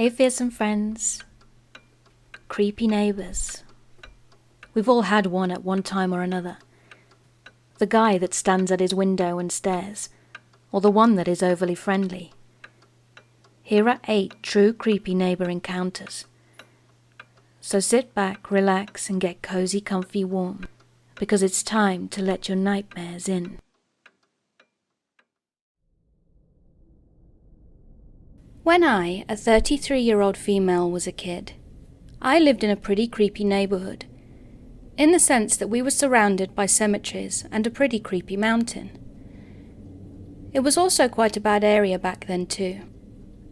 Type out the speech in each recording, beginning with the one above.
Hey fearsome friends, creepy neighbours. We've all had one at one time or another. The guy that stands at his window and stares, or the one that is overly friendly. Here are 8 true creepy neighbour encounters. So sit back, relax and get cozy, comfy, warm, because it's time to let your nightmares in. When I, a 33-year-old female, was a kid, I lived in a pretty creepy neighbourhood, in the sense that we were surrounded by cemeteries and a pretty creepy mountain. It was also quite a bad area back then too,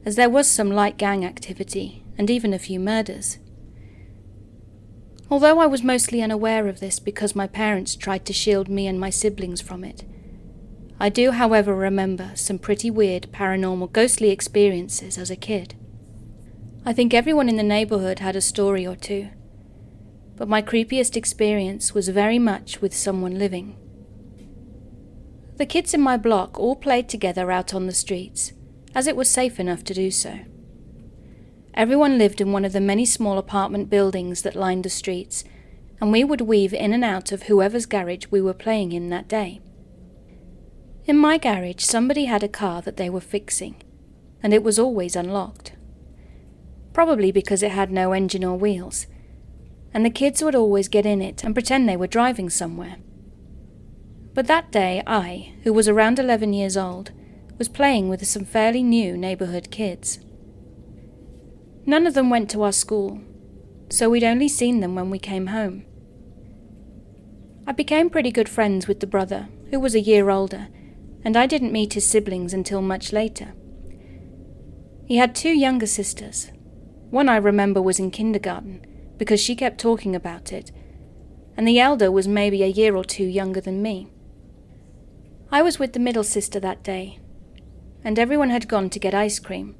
as there was some light gang activity and even a few murders. Although I was mostly unaware of this because my parents tried to shield me and my siblings from it, I do, however, remember some pretty weird, paranormal, ghostly experiences as a kid. I think everyone in the neighbourhood had a story or two, but my creepiest experience was very much with someone living. The kids in my block all played together out on the streets, as it was safe enough to do so. Everyone lived in one of the many small apartment buildings that lined the streets, and we would weave in and out of whoever's garage we were playing in that day. In my garage, somebody had a car that they were fixing, and it was always unlocked. Probably because it had no engine or wheels, and the kids would always get in it and pretend they were driving somewhere. But that day I, who was around 11 years old, was playing with some fairly new neighbourhood kids. None of them went to our school, so we'd only seen them when we came home. I became pretty good friends with the brother, who was a year older, and I didn't meet his siblings until much later. He had 2 younger sisters. One I remember was in kindergarten, because she kept talking about it, and the elder was maybe a year or 2 younger than me. I was with the middle sister that day, and everyone had gone to get ice cream.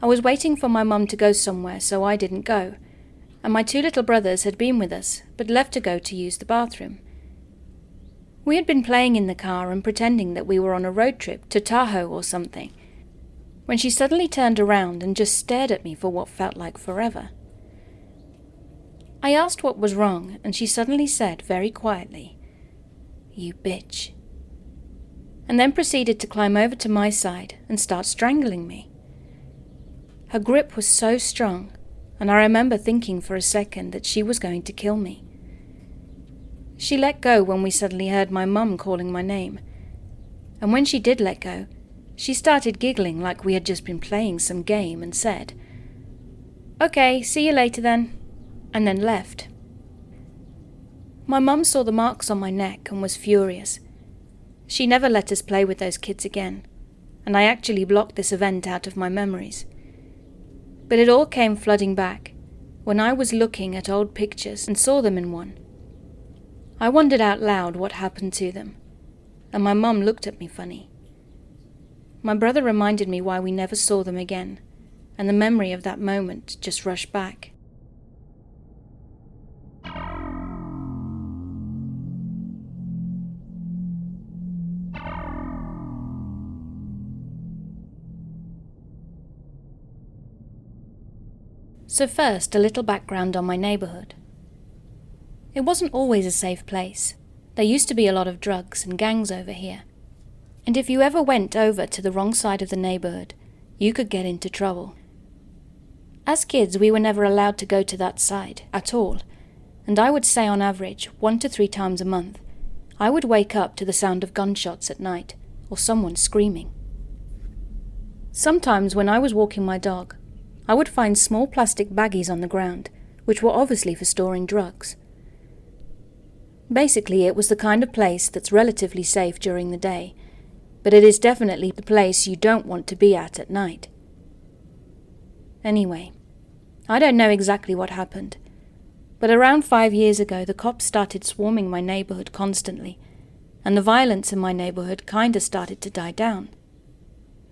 I was waiting for my mum to go somewhere, so I didn't go, and my 2 little brothers had been with us, but left to go to use the bathroom. We had been playing in the car and pretending that we were on a road trip to Tahoe or something, when she suddenly turned around and just stared at me for what felt like forever. I asked what was wrong, and she suddenly said very quietly, "You bitch," and then proceeded to climb over to my side and start strangling me. Her grip was so strong, and I remember thinking for a second that she was going to kill me. She let go when we suddenly heard my mum calling my name, and when she did let go, she started giggling like we had just been playing some game and said, "Okay, see you later then," and then left. My mum saw the marks on my neck and was furious. She never let us play with those kids again, and I actually blocked this event out of my memories. But it all came flooding back when I was looking at old pictures and saw them in one. I wondered out loud what happened to them, and my mum looked at me funny. My brother reminded me why we never saw them again, and the memory of that moment just rushed back. So first, a little background on my neighbourhood. It wasn't always a safe place. There used to be a lot of drugs and gangs over here, and if you ever went over to the wrong side of the neighbourhood, you could get into trouble. As kids, we were never allowed to go to that side at all, and I would say on average 1 to 3 times a month, I would wake up to the sound of gunshots at night, or someone screaming. Sometimes when I was walking my dog, I would find small plastic baggies on the ground, which were obviously for storing drugs. Basically, it was the kind of place that's relatively safe during the day, but it is definitely the place you don't want to be at night. Anyway, I don't know exactly what happened, but around 5 years ago the cops started swarming my neighbourhood constantly, and the violence in my neighbourhood kinda started to die down.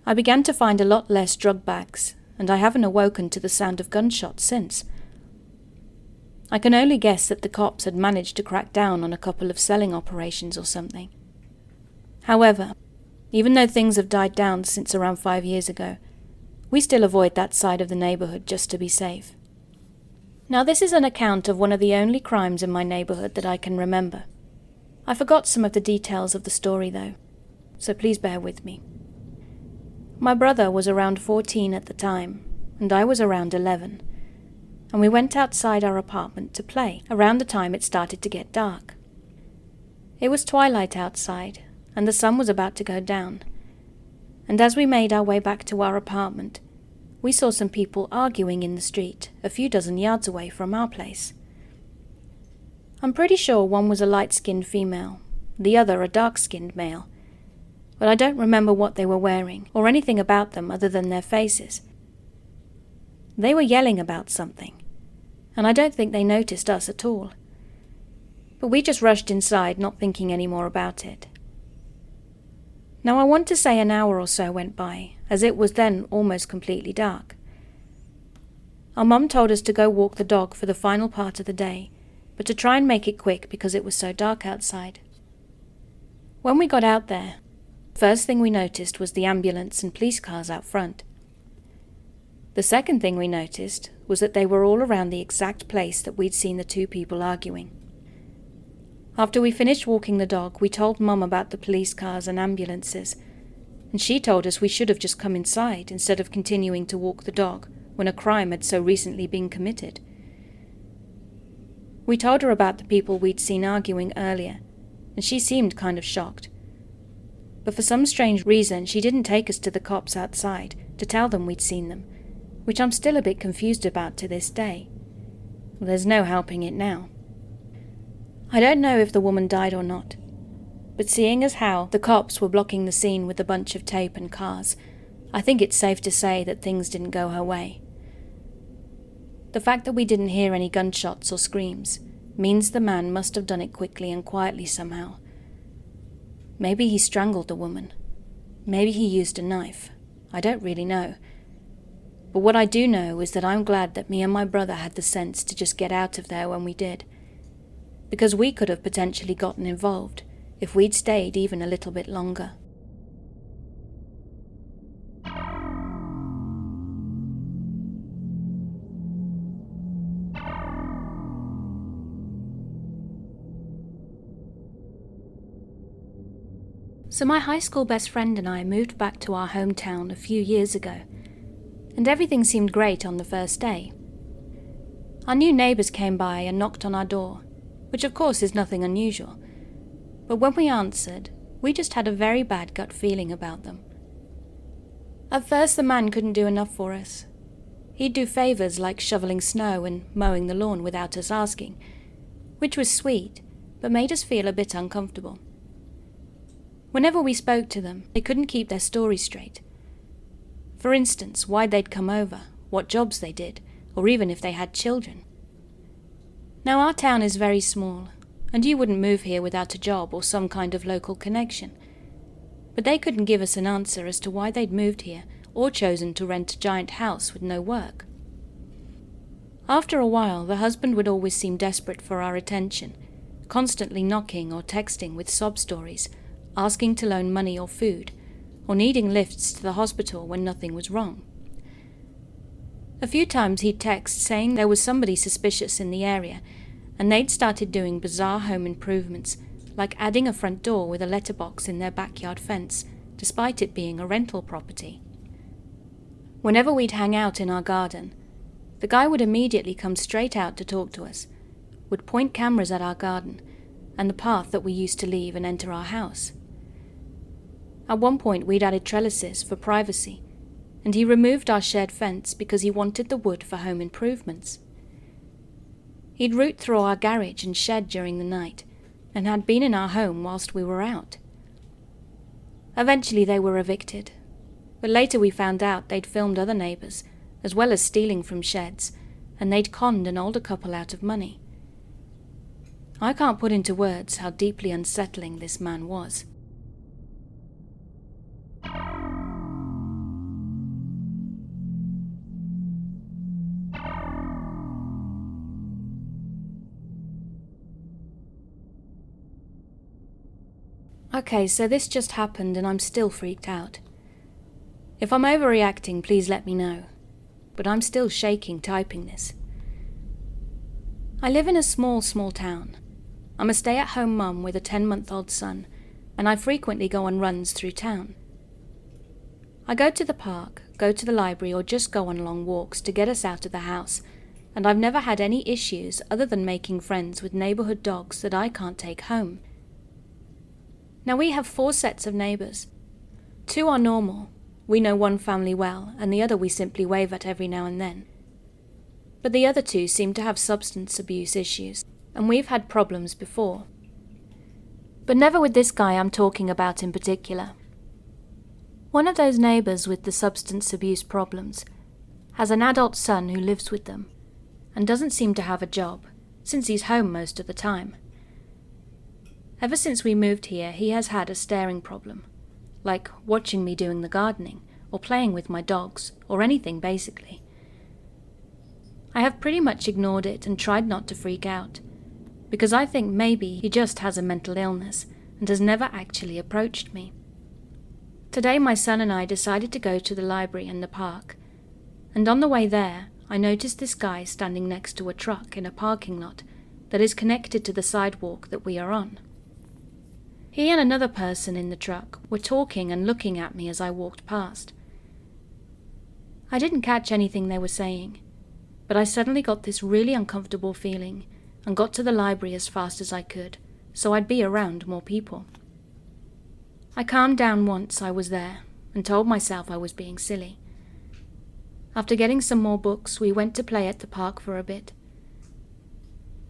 I began to find a lot less drug bags, and I haven't awoken to the sound of gunshots since. I can only guess that the cops had managed to crack down on a couple of selling operations or something. However, even though things have died down since around 5 years ago, We still avoid that side of the neighbourhood just to be safe. Now this is an account of one of the only crimes in my neighbourhood that I can remember. I forgot some of the details of the story though, so please bear with me. My brother was around 14 at the time, and I was around 11, and we went outside our apartment to play around the time it started to get dark. It was twilight outside, and the sun was about to go down, and as we made our way back to our apartment, we saw some people arguing in the street a few dozen yards away from our place. I'm pretty sure one was a light-skinned female, the other a dark-skinned male, but I don't remember what they were wearing or anything about them other than their faces. They were yelling about something, and I don't think they noticed us at all. But we just rushed inside, not thinking any more about it. Now I want to say an hour or so went by, as it was then almost completely dark. Our mum told us to go walk the dog for the final part of the day, but to try and make it quick because it was so dark outside. When we got out there, first thing we noticed was the ambulance and police cars out front. The second thing we noticed was that they were all around the exact place that we'd seen the two people arguing. After we finished walking the dog, we told Mum about the police cars and ambulances, and she told us we should have just come inside instead of continuing to walk the dog when a crime had so recently been committed. We told her about the people we'd seen arguing earlier, and she seemed kind of shocked. But for some strange reason, she didn't take us to the cops outside to tell them we'd seen them, which I'm still a bit confused about to this day. Well, there's no helping it now. I don't know if the woman died or not, but seeing as how the cops were blocking the scene with a bunch of tape and cars, I think it's safe to say that things didn't go her way. The fact that we didn't hear any gunshots or screams means the man must have done it quickly and quietly somehow. Maybe he strangled the woman. Maybe he used a knife. I don't really know. But what I do know is that I'm glad that me and my brother had the sense to just get out of there when we did, because we could have potentially gotten involved if we'd stayed even a little bit longer. So my high school best friend and I moved back to our hometown a few years ago, and everything seemed great on the first day. Our new neighbours came by and knocked on our door, which of course is nothing unusual, but when we answered, we just had a very bad gut feeling about them. At first the man couldn't do enough for us. He'd do favours like shoveling snow and mowing the lawn without us asking, which was sweet, but made us feel a bit uncomfortable. Whenever we spoke to them, they couldn't keep their story straight. For instance, why they'd come over, what jobs they did, or even if they had children. Now our town is very small, and you wouldn't move here without a job or some kind of local connection. But they couldn't give us an answer as to why they'd moved here or chosen to rent a giant house with no work. After a while, the husband would always seem desperate for our attention, constantly knocking or texting with sob stories, asking to loan money or food, or needing lifts to the hospital when nothing was wrong. A few times he'd text saying there was somebody suspicious in the area, and they'd started doing bizarre home improvements, like adding a front door with a letterbox in their backyard fence, despite it being a rental property. Whenever we'd hang out in our garden, the guy would immediately come straight out to talk to us, would point cameras at our garden, and the path that we used to leave and enter our house. At one point we'd added trellises for privacy, and he removed our shared fence because he wanted the wood for home improvements. He'd root through our garage and shed during the night, and had been in our home whilst we were out. Eventually they were evicted, but later we found out they'd filmed other neighbours, as well as stealing from sheds, and they'd conned an older couple out of money. I can't put into words how deeply unsettling this man was. Okay, so this just happened and I'm still freaked out. If I'm overreacting, please let me know, but I'm still shaking typing this. I live in a small town. I'm a stay-at-home mum with a 10-month-old son, and I frequently go on runs through town. I go to the park, go to the library, or just go on long walks to get us out of the house, and I've never had any issues other than making friends with neighbourhood dogs that I can't take home. Now we have 4 sets of neighbours. 2 are normal. We know one family well, and the other we simply wave at every now and then. But the other 2 seem to have substance abuse issues, and we've had problems before. But never with this guy I'm talking about in particular. One of those neighbours with the substance abuse problems has an adult son who lives with them, and doesn't seem to have a job, since he's home most of the time. Ever since we moved here, he has had a staring problem, like watching me doing the gardening, or playing with my dogs, or anything basically. I have pretty much ignored it and tried not to freak out, because I think maybe he just has a mental illness and has never actually approached me. Today my son and I decided to go to the library and the park, and on the way there I noticed this guy standing next to a truck in a parking lot that is connected to the sidewalk that we are on. He and another person in the truck were talking and looking at me as I walked past. I didn't catch anything they were saying, but I suddenly got this really uncomfortable feeling and got to the library as fast as I could, so I'd be around more people. I calmed down once I was there and told myself I was being silly. After getting some more books, we went to play at the park for a bit.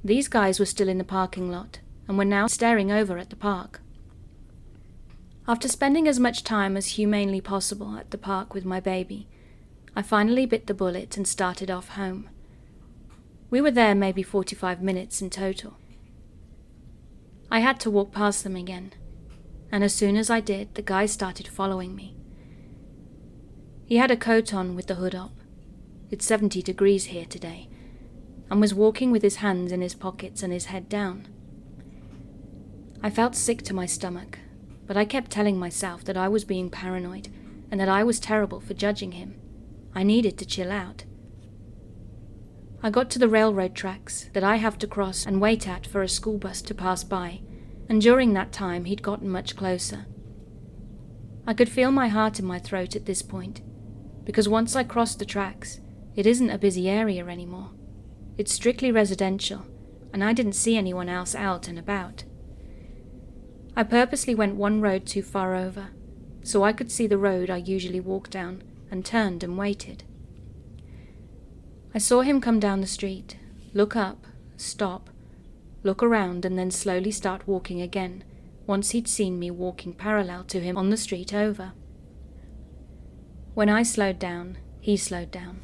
These guys were still in the parking lot and were now staring over at the park. After spending as much time as humanly possible at the park with my baby, I finally bit the bullet and started off home. We were there maybe 45 minutes in total. I had to walk past them again, and as soon as I did, the guy started following me. He had a coat on with the hood up. It's 70 degrees here today, and was walking with his hands in his pockets and his head down. I felt sick to my stomach, but I kept telling myself that I was being paranoid and that I was terrible for judging him. I needed to chill out. I got to the railroad tracks that I have to cross and wait at for a school bus to pass by, and during that time he'd gotten much closer. I could feel my heart in my throat at this point, because once I crossed the tracks, it isn't a busy area anymore. It's strictly residential, and I didn't see anyone else out and about. I purposely went one road too far over, so I could see the road I usually walk down, and turned and waited. I saw him come down the street, look up, stop, look around, and then slowly start walking again, once he'd seen me walking parallel to him on the street over. When I slowed down, he slowed down.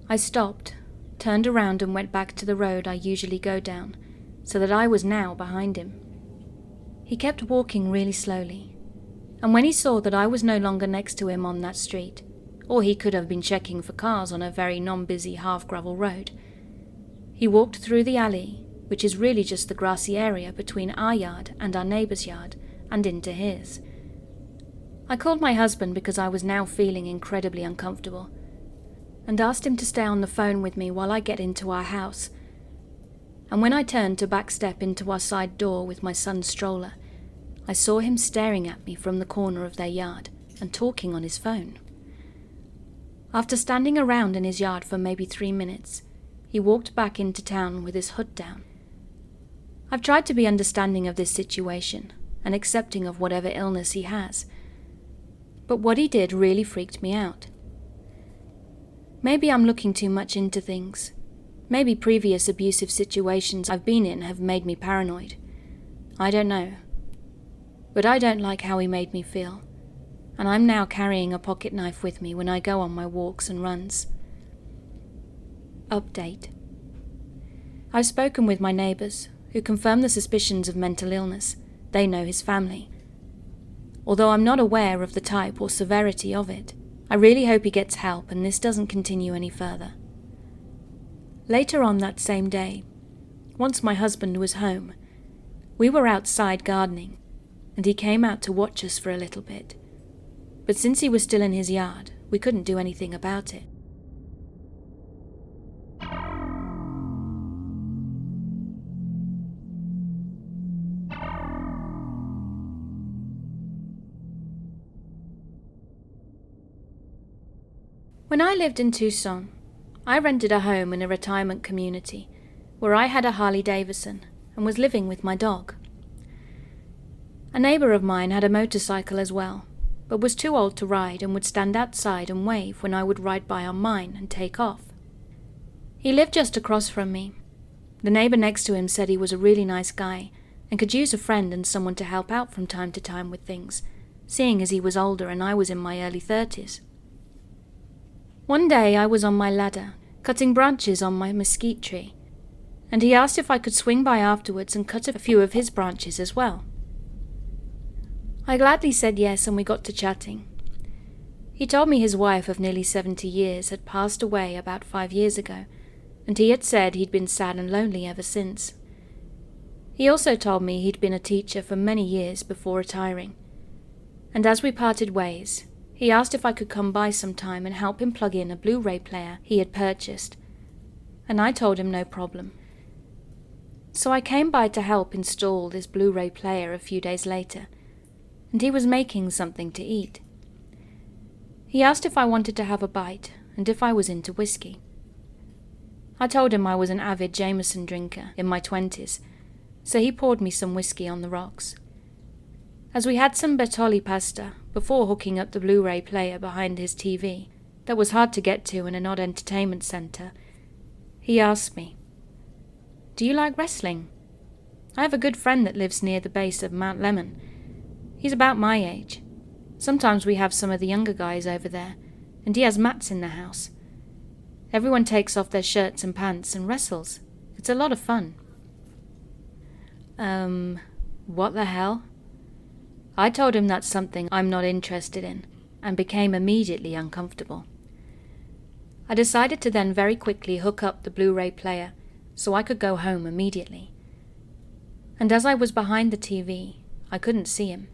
I stopped, turned around and went back to the road I usually go down, so that I was now behind him. He kept walking really slowly, and when he saw that I was no longer next to him on that street, or he could have been checking for cars on a very non-busy half-gravel road, he walked through the alley, which is really just the grassy area between our yard and our neighbour's yard, and into his. I called my husband because I was now feeling incredibly uncomfortable, and asked him to stay on the phone with me while I get into our house. And when I turned to backstep into our side door with my son's stroller, I saw him staring at me from the corner of their yard and talking on his phone. After standing around in his yard for maybe 3 minutes, he walked back into town with his hood down. I've tried to be understanding of this situation and accepting of whatever illness he has, but what he did really freaked me out. Maybe I'm looking too much into things. Maybe previous abusive situations I've been in have made me paranoid. I don't know. But I don't like how he made me feel, and I'm now carrying a pocket knife with me when I go on my walks and runs. Update. I've spoken with my neighbours, who confirm the suspicions of mental illness. They know his family. Although I'm not aware of the type or severity of it, I really hope he gets help and this doesn't continue any further. Later on that same day, once my husband was home, we were outside gardening, and he came out to watch us for a little bit. but since he was still in his yard, we couldn't do anything about it. When I lived in Tucson, I rented a home in a retirement community where I had a Harley-Davidson and was living with my dog. A neighbour of mine had a motorcycle as well, but was too old to ride and would stand outside and wave when I would ride by on mine and take off. He lived just across from me. The neighbour next to him said he was a really nice guy and could use a friend and someone to help out from time to time with things, seeing as he was older and I was in my early 30s. One day I was on my ladder, cutting branches on my mesquite tree, and he asked if I could swing by afterwards and cut a few of his branches as well. I gladly said yes, and we got to chatting. He told me his wife of nearly 70 years had passed away about 5 years ago, and he had said he'd been sad and lonely ever since. He also told me he'd been a teacher for many years before retiring, and as we parted ways, he asked if I could come by sometime and help him plug in a Blu-ray player he had purchased, and I told him no problem. So I came by to help install this Blu-ray player a few days later, and he was making something to eat. He asked if I wanted to have a bite and if I was into whiskey. I told him I was an avid Jameson drinker in my 20s, so he poured me some whiskey on the rocks. As we had some Bertolli pasta before hooking up the Blu-ray player behind his TV, that was hard to get to in an odd entertainment centre, he asked me, "Do you like wrestling? I have a good friend that lives near the base of Mount Lemon. He's about my age. Sometimes we have some of the younger guys over there, and he has mats in the house. Everyone takes off their shirts and pants and wrestles. It's a lot of fun." What the hell? I told him that's something I'm not interested in, and became immediately uncomfortable. I decided to then very quickly hook up the Blu-ray player so I could go home immediately. And as I was behind the TV, I couldn't see him.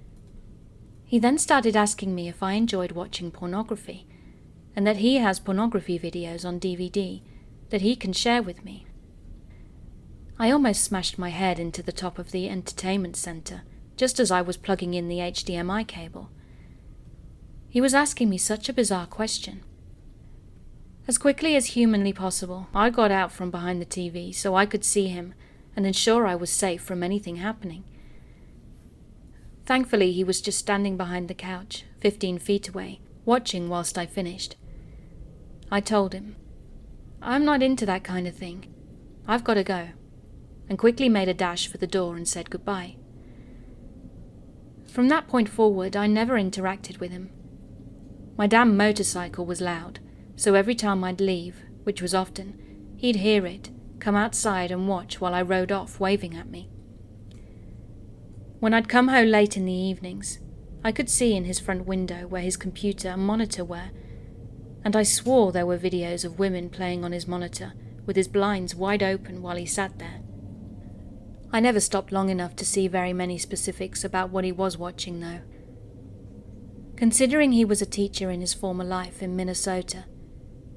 He then started asking me if I enjoyed watching pornography, and that he has pornography videos on DVD that he can share with me. I almost smashed my head into the top of the entertainment centre just as I was plugging in the HDMI cable. He was asking me such a bizarre question. As quickly as humanly possible, I got out from behind the TV so I could see him and ensure I was safe from anything happening. Thankfully, he was just standing behind the couch, 15 feet away, watching whilst I finished. I told him, "I'm not into that kind of thing. I've got to go," and quickly made a dash for the door and said goodbye. From that point forward, I never interacted with him. My damn motorcycle was loud, so every time I'd leave, which was often, he'd hear it, come outside and watch while I rode off waving at me. When I'd come home late in the evenings, I could see in his front window where his computer and monitor were, and I swore there were videos of women playing on his monitor with his blinds wide open while he sat there. I never stopped long enough to see very many specifics about what he was watching, though. Considering he was a teacher in his former life in Minnesota,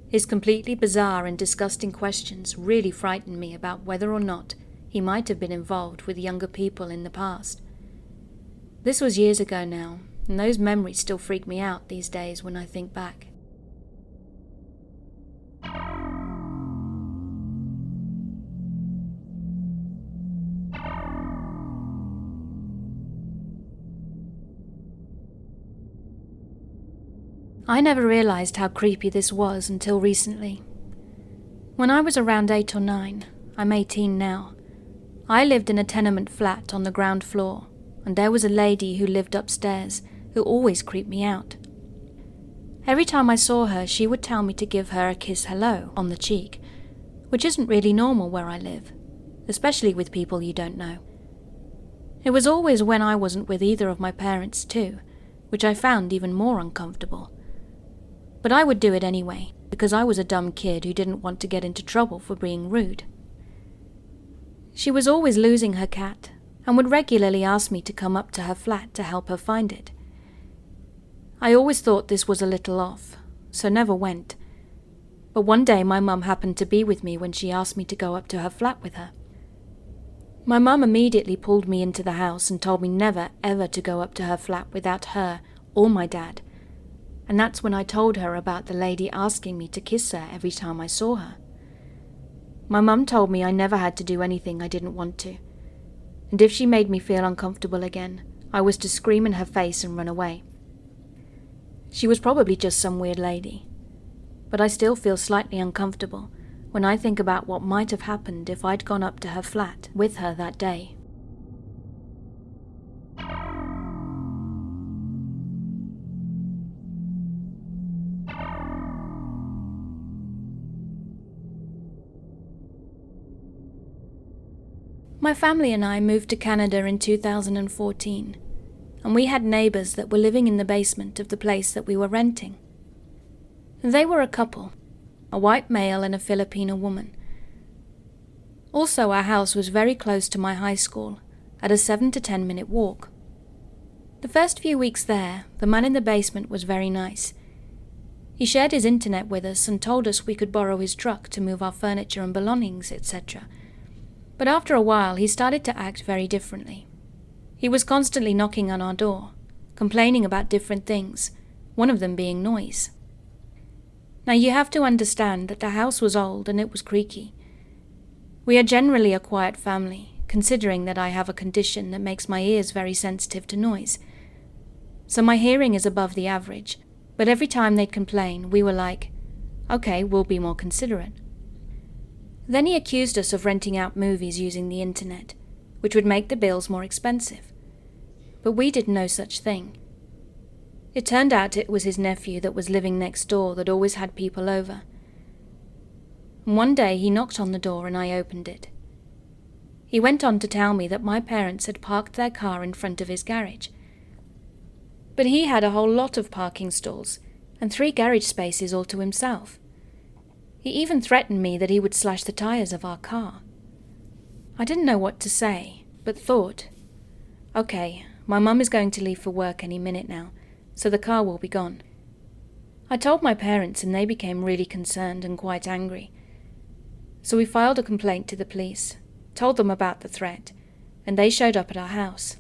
his completely bizarre and disgusting questions really frightened me about whether or not he might have been involved with younger people in the past. This was years ago now, and those memories still freak me out these days when I think back. I never realized how creepy this was until recently. When I was around 8 or 9, I'm 18 now, I lived in a tenement flat on the ground floor, and there was a lady who lived upstairs who always creeped me out. Every time I saw her, she would tell me to give her a kiss hello on the cheek, which isn't really normal where I live, especially with people you don't know. It was always when I wasn't with either of my parents too, which I found even more uncomfortable. But I would do it anyway, because I was a dumb kid who didn't want to get into trouble for being rude. She was always losing her cat, and would regularly ask me to come up to her flat to help her find it. I always thought this was a little off, so never went. But one day my mum happened to be with me when she asked me to go up to her flat with her. My mum immediately pulled me into the house and told me never ever to go up to her flat without her or my dad. And that's when I told her about the lady asking me to kiss her every time I saw her. My mum told me I never had to do anything I didn't want to, and if she made me feel uncomfortable again, I was to scream in her face and run away. She was probably just some weird lady, but I still feel slightly uncomfortable when I think about what might have happened if I'd gone up to her flat with her that day. My family and I moved to Canada in 2014, and we had neighbours that were living in the basement of the place that we were renting. They were a couple, a white male and a Filipino woman. Also, our house was very close to my high school, at a 7 to 10 minute walk. The first few weeks there, the man in the basement was very nice. He shared his internet with us and told us we could borrow his truck to move our furniture and belongings, etc. But after a while, he started to act very differently. He was constantly knocking on our door, complaining about different things, one of them being noise. Now you have to understand that the house was old and it was creaky. We are generally a quiet family, considering that I have a condition that makes my ears very sensitive to noise. So my hearing is above the average, but every time they'd complain, we were like, okay, we'll be more considerate. Then he accused us of renting out movies using the internet, which would make the bills more expensive. But we did no such thing. It turned out it was his nephew that was living next door that always had people over. And one day he knocked on the door and I opened it. He went on to tell me that my parents had parked their car in front of his garage. But he had a whole lot of parking stalls and 3 garage spaces all to himself. He even threatened me that he would slash the tires of our car. I didn't know what to say, but thought, okay, my mum is going to leave for work any minute now, so the car will be gone. I told my parents and they became really concerned and quite angry. So we filed a complaint to the police, told them about the threat, and they showed up at our house.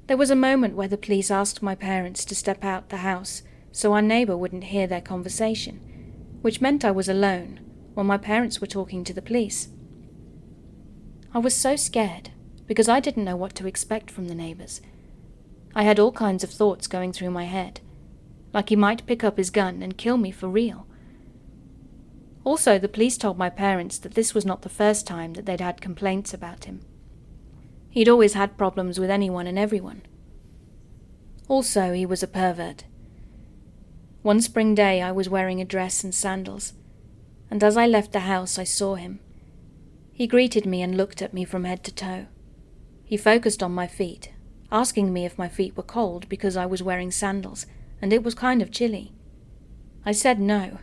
There was a moment where the police asked my parents to step out the house so our neighbour wouldn't hear their conversation, which meant I was alone while my parents were talking to the police. I was so scared because I didn't know what to expect from the neighbours. I had all kinds of thoughts going through my head, like he might pick up his gun and kill me for real. Also, the police told my parents that this was not the first time that they'd had complaints about him. He'd always had problems with anyone and everyone. Also, he was a pervert. One spring day I was wearing a dress and sandals, and as I left the house I saw him. He greeted me and looked at me from head to toe. He focused on my feet, asking me if my feet were cold because I was wearing sandals, and it was kind of chilly. I said no,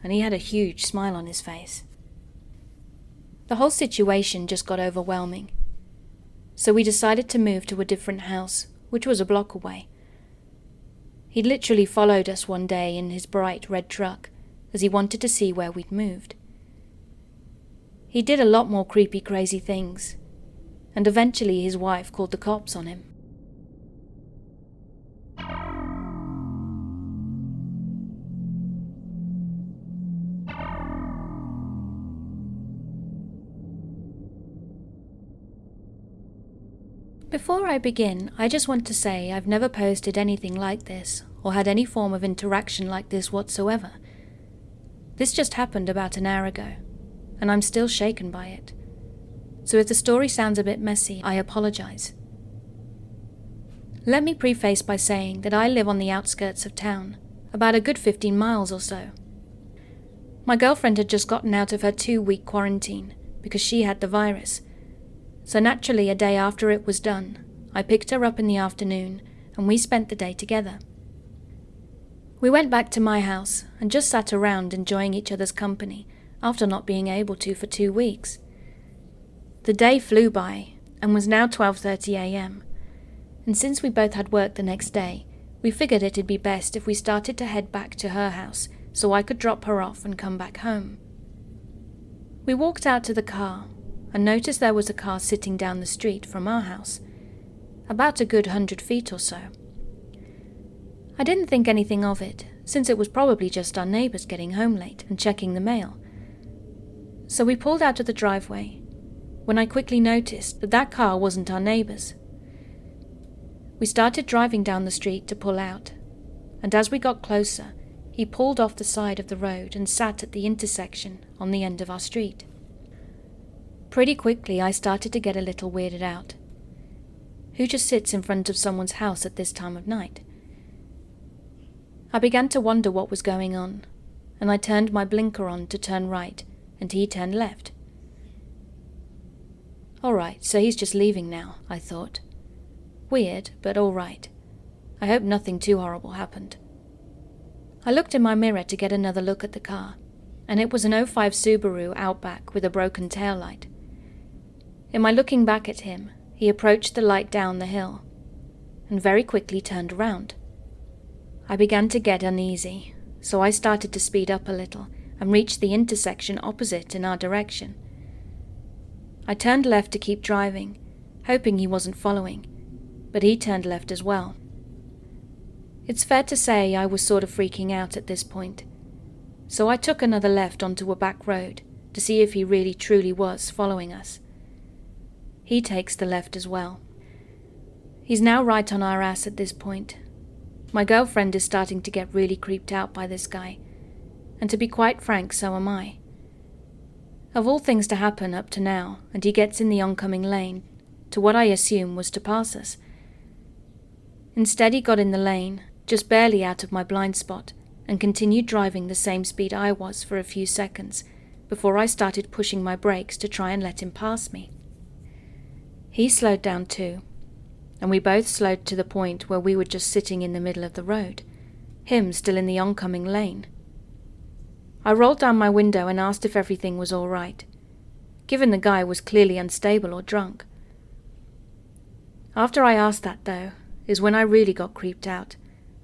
and he had a huge smile on his face. The whole situation just got overwhelming. So we decided to move to a different house, which was a block away. He literally followed us one day in his bright red truck, as he wanted to see where we'd moved. He did a lot more creepy, crazy things, and eventually his wife called the cops on him. Before I begin, I just want to say I've never posted anything like this or had any form of interaction like this whatsoever. This just happened about an hour ago, and I'm still shaken by it. So if the story sounds a bit messy, I apologize. Let me preface by saying that I live on the outskirts of town, about a good 15 miles or so. My girlfriend had just gotten out of her 2-week quarantine because she had the virus. So naturally, a day after it was done, I picked her up in the afternoon and we spent the day together. We went back to my house and just sat around enjoying each other's company after not being able to for 2 weeks. The day flew by and was now 12:30 a.m. And since we both had work the next day, We figured it'd be best if we started to head back to her house so I could drop her off and come back home. We walked out to the car and noticed there was a car sitting down the street from our house, about a good 100 feet or so. I didn't think anything of it, since it was probably just our neighbours getting home late and checking the mail. So we pulled out of the driveway, when I quickly noticed that that car wasn't our neighbour's. We started driving down the street to pull out, and as we got closer, he pulled off the side of the road and sat at the intersection on the end of our street. Pretty quickly I started to get a little weirded out. Who just sits in front of someone's house at this time of night? I began to wonder what was going on, and I turned my blinker on to turn right, and he turned left. Alright, so he's just leaving now, I thought. Weird, but alright. I hope nothing too horrible happened. I looked in my mirror to get another look at the car, and it was an '05 Subaru Outback with a broken taillight. In my looking back at him, he approached the light down the hill, and very quickly turned around. I began to get uneasy, so I started to speed up a little and reached the intersection opposite in our direction. I turned left to keep driving, hoping he wasn't following, but he turned left as well. It's fair to say I was sort of freaking out at this point, so I took another left onto a back road to see if he really truly was following us. He takes the left as well. He's now right on our ass at this point. My girlfriend is starting to get really creeped out by this guy, and to be quite frank, so am I. Of all things to happen up to now, and he gets in the oncoming lane, to what I assume was to pass us. Instead he got in the lane, just barely out of my blind spot, and continued driving the same speed I was for a few seconds, before I started pushing my brakes to try and let him pass me. He slowed down too, and we both slowed to the point where we were just sitting in the middle of the road, him still in the oncoming lane. I rolled down my window and asked if everything was all right, given the guy was clearly unstable or drunk. After I asked that, though, is when I really got creeped out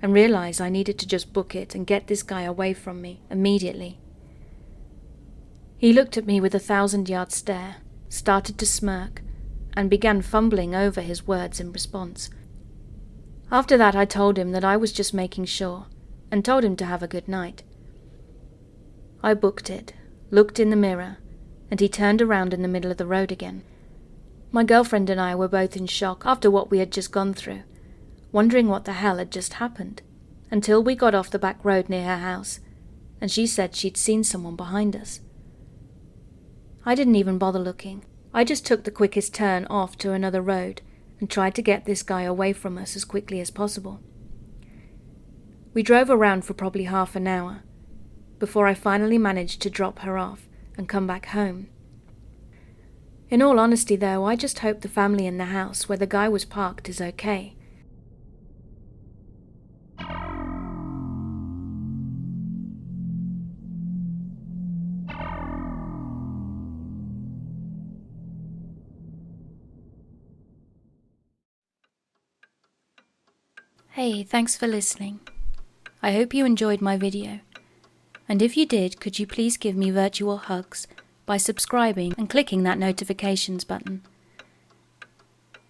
and realized I needed to just book it and get this guy away from me immediately. He looked at me with a 1,000-yard stare, started to smirk, and began fumbling over his words in response. After that I told him that I was just making sure, and told him to have a good night. I booked it, looked in the mirror, and he turned around in the middle of the road again. My girlfriend and I were both in shock after what we had just gone through, wondering what the hell had just happened, until we got off the back road near her house, and she said she'd seen someone behind us. I didn't even bother looking. I just took the quickest turn off to another road and tried to get this guy away from us as quickly as possible. We drove around for probably half an hour, before I finally managed to drop her off and come back home. In all honesty though, I just hope the family in the house where the guy was parked is okay. Hey, thanks for listening. I hope you enjoyed my video. And if you did, could you please give me virtual hugs by subscribing and clicking that notifications button.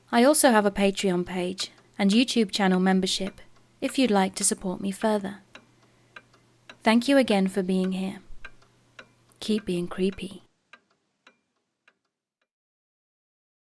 I also have a Patreon page and YouTube channel membership if you'd like to support me further. Thank you again for being here. Keep being creepy.